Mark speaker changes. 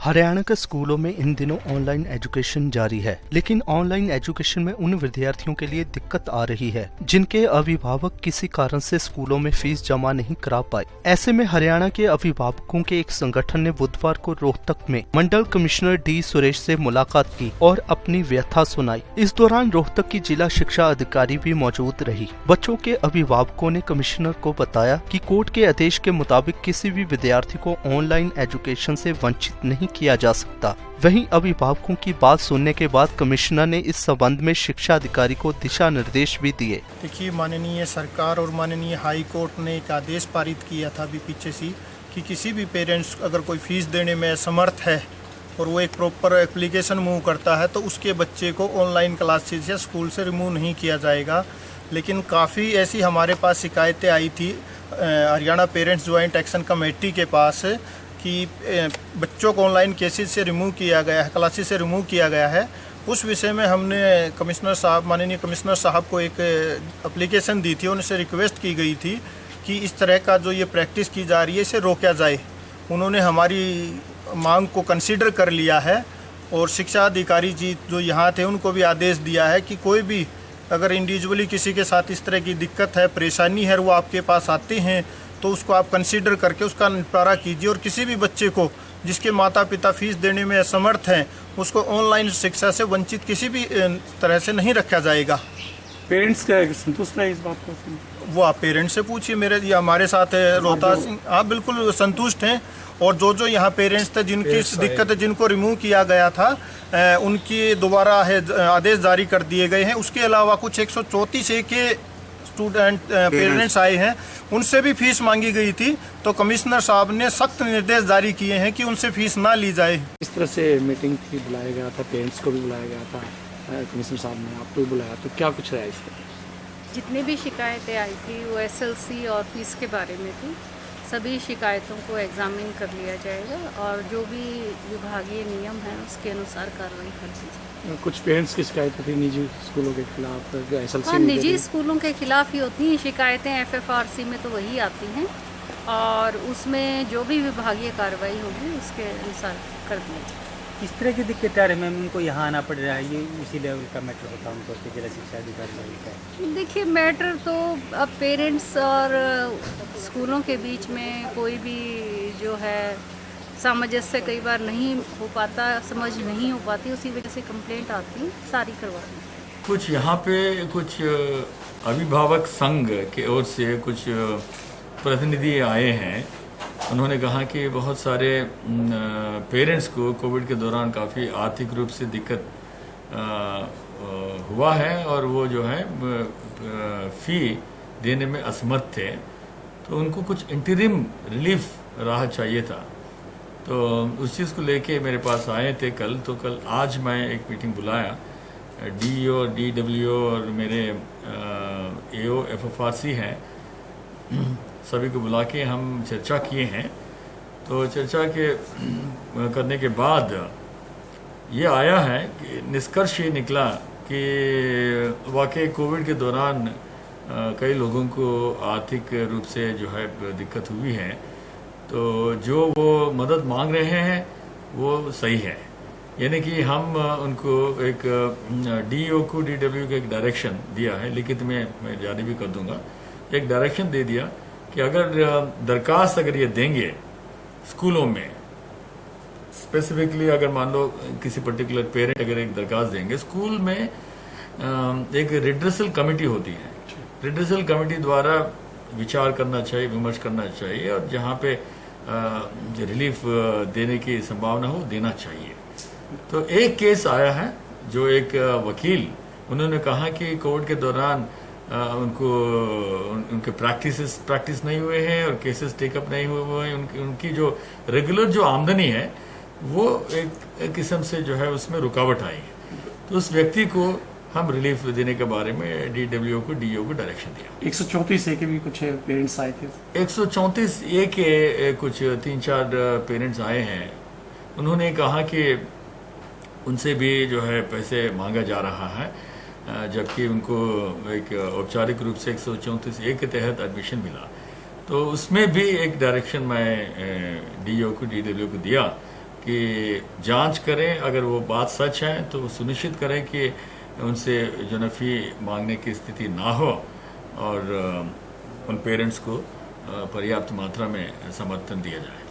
Speaker 1: हरियाणा के स्कूलों में इन दिनों ऑनलाइन एजुकेशन जारी है, लेकिन ऑनलाइन एजुकेशन में उन विद्यार्थियों के लिए दिक्कत आ रही है जिनके अभिभावक किसी कारण से स्कूलों में फीस जमा नहीं करा पाए। ऐसे में हरियाणा के अभिभावकों के एक संगठन ने बुधवार को रोहतक में मंडल कमिश्नर डी सुरेश से मुलाकात की और अपनी व्यथा सुनाई। इस दौरान रोहतक की जिला शिक्षा अधिकारी भी मौजूद रही। बच्चों के अभिभावकों ने कमिश्नर को बताया कि कोर्ट के आदेश के मुताबिक किसी भी विद्यार्थी को ऑनलाइन एजुकेशन से वंचित नहीं किया जा सकता। वहीं अभिभावकों की बात सुनने के बाद कमिश्नर ने इस संबंध में शिक्षा अधिकारी को दिशा निर्देश भी दिए।
Speaker 2: देखिए, माननीय सरकार और माननीय हाई कोर्ट ने एक आदेश पारित किया था अभी पीछे से कि किसी भी पेरेंट्स अगर कोई फीस देने में असमर्थ है और वो एक प्रॉपर एप्लीकेशन मूव करता है तो उसके बच्चे को ऑनलाइन क्लासेस या स्कूल से रिमूव नहीं किया जाएगा। लेकिन काफ़ी ऐसी हमारे पास शिकायतें आई थी Haryana parents joint action committee के पास कि बच्चों को ऑनलाइन केसेस से रिमूव किया गया है, क्लासेस से रिमूव किया गया है। उस विषय में हमने कमिश्नर साहब, माननीय कमिश्नर साहब को एक एप्लीकेशन दी थी। उनसे रिक्वेस्ट की गई थी कि इस तरह का जो ये प्रैक्टिस की जा रही है इसे रोका जाए। उन्होंने हमारी मांग को कंसीडर कर लिया है और शिक्षा अधिकारी जी जो यहाँ थे उनको भी आदेश दिया है कि कोई भी अगर इंडिविजुअली किसी के साथ इस तरह की दिक्कत है, परेशानी है, वो आपके पास आते हैं तो उसको आप कंसीडर करके उसका निपटारा कीजिए और किसी भी बच्चे को जिसके माता पिता फीस देने में असमर्थ हैं उसको ऑनलाइन शिक्षा से वंचित किसी भी तरह से नहीं रखा जाएगा।
Speaker 3: पेरेंट्स क्या संतुष्ट है इस बात को?
Speaker 2: वो आप पेरेंट्स से पूछिए। मेरे ये हमारे साथ है रोहतास सिंह, आप बिल्कुल संतुष्ट हैं। और जो यहाँ पेरेंट्स थे जिनकी दिक्कत है, जिनको रिमूव किया गया था, उनकी दोबारा है आदेश जारी कर दिए गए हैं। उसके अलावा कुछ 134 के स्टूडेंट पेरेंट्स आए हैं, उनसे भी फीस मांगी गई थी तो कमिश्नर साहब ने सख्त निर्देश जारी किए हैं कि उनसे फीस ना ली जाए।
Speaker 3: इस तरह से मीटिंग थी, बुलाया गया था, पेरेंट्स को भी बुलाया गया था, कमिश्नर साहब ने आपको भी बुलाया, तो क्या कुछ रहा इस पर?
Speaker 4: जितनी भी शिकायतें आई थी वो एसएलसी और फीस के बारे में थी। सभी शिकायतों को एग्जामिन कर लिया जाएगा और जो भी विभागीय नियम है उसके अनुसार कार्रवाई कर दी जाएगी।
Speaker 3: कुछ पेरेंट्स की शिकायतें थी निजी स्कूलों के खिलाफ, एसएलसी
Speaker 4: हाँ, निजी स्कूलों के खिलाफ ही होती हैं शिकायतें। एफएफआरसी में तो वही आती हैं और उसमें जो भी विभागीय कार्रवाई होगी उसके अनुसार कर दिया जाएगा।
Speaker 5: किस तरह की दिक्कत आ रही है मैम? उनको यहाँ आना पड़ रहा है, ये उसी लेवल का मैटर होता है उनको जिला शिक्षा अधिकारी का?
Speaker 4: देखिए, मैटर तो अब पेरेंट्स और स्कूलों के बीच में कोई भी जो है सामंजस्य कई बार नहीं हो पाता, समझ नहीं हो पाती, उसी वजह से कंप्लेंट आती, सारी करवाती।
Speaker 6: कुछ यहाँ पे कुछ अभिभावक संघ के ओर से कुछ प्रतिनिधि आए हैं। उन्होंने कहा कि बहुत सारे पेरेंट्स को कोविड के दौरान काफ़ी आर्थिक रूप से दिक्कत हुआ है और वो जो है फ़ी देने में असमर्थ थे, तो उनको कुछ इंटरिम रिलीफ राहत चाहिए था। तो उस चीज़ को लेके मेरे पास आए थे कल। तो कल आज मैं एक मीटिंग बुलाया, डीईओ, डीडब्ल्यूओ और मेरे एओ एफएफआरसी हैं, सभी को बुला के हम चर्चा किए हैं। तो चर्चा के करने के बाद ये आया है कि निष्कर्ष ये निकला कि वाकई कोविड के दौरान कई लोगों को आर्थिक रूप से जो है दिक्कत हुई है, तो जो वो मदद मांग रहे हैं वो सही है। यानी कि हम उनको एक डीईओ को, डीडब्ल्यू को एक डायरेक्शन दिया है, लिखित में मैं जारी भी कर दूंगा, एक डायरेक्शन दे दिया कि अगर दरखास्त अगर ये देंगे स्कूलों में, स्पेसिफिकली अगर मान लो किसी पर्टिकुलर पेरेंट अगर एक दरखास्त देंगे, स्कूल में एक रिड्रेसल कमेटी होती है, रिड्रेसल कमेटी द्वारा विचार करना चाहिए, विमर्श करना चाहिए और जहाँ पे रिलीफ देने की संभावना हो देना चाहिए। तो एक केस आया है जो एक वकील, उन्होंने कहा कि कोविड के दौरान उनके प्रैक्टिस नहीं हुए हैं और केसेस टेकअप नहीं हुए हैं। उनकी जो रेगुलर जो आमदनी है वो एक किस्म से जो है उसमें रुकावट आई है। तो उस व्यक्ति को हम रिलीफ देने के बारे में डीडब्ल्यूओ को, डीईओ को डायरेक्शन दिया।
Speaker 3: 134 के भी कुछ पेरेंट्स आए थे।
Speaker 6: 134 के कुछ 3-4 पेरेंट्स आए हैं। उन्होंने कहा कि उनसे भी जो है पैसे मांगा जा रहा है, जबकि उनको एक औपचारिक रूप से 134A के तहत एडमिशन मिला। तो उसमें भी एक डायरेक्शन मैं डीईओ को, डीडब्ल्यू को दिया कि जांच करें, अगर वो बात सच है तो वो सुनिश्चित करें कि उनसे जो है फ़ी मांगने की स्थिति ना हो और उन पेरेंट्स को पर्याप्त मात्रा में समर्थन दिया जाए।